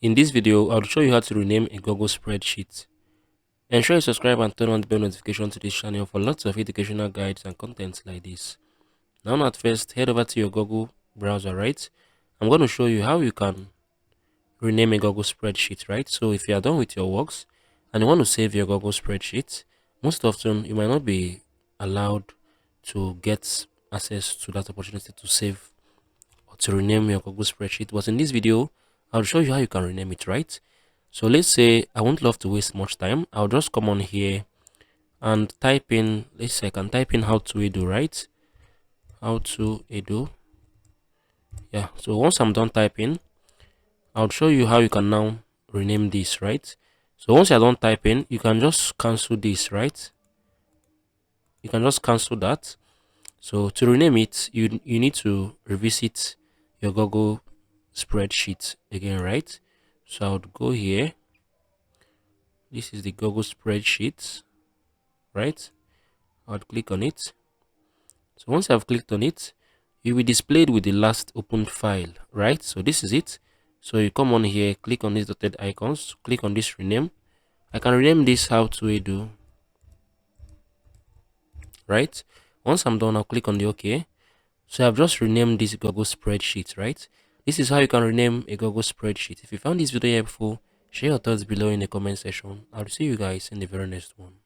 In this video, I'll show you how to rename a Google spreadsheet. Ensure you subscribe and turn on the bell notification to this channel for lots of educational guides and content like this. Now at first, head over to your Google browser, right? I'm going to show you how you can rename a Google spreadsheet, right? So if you are done with your works and you want to save your Google spreadsheet, most often you might not be allowed to get access to that opportunity to save or to rename your Google spreadsheet. But in this video, I'll show you how you can rename it, right? So let's say I won't love to waste much time. I'll just come on here and type in, let's say I can type in HowTo, right? HowTo. Yeah, so once I'm done typing, I'll show you how you can now rename this, right? So once you're done typing, you can just cancel this, right? You can just cancel that. So to rename it, you need to revisit your Google spreadsheet again, right? So I would go here. This is the Google spreadsheet, right? I would click on it. So once I've clicked on it, you'll be displayed with the last opened file, right? So this is it. So you come on here, click on these dotted icons, click on this rename. I can rename this HowTo, right? Once I'm done, I'll click on the OK. So I've just renamed this Google spreadsheet, right? This is how you can rename a Google spreadsheet. If you found this video helpful, share your thoughts below in the comment section. I'll see you guys in the very next one.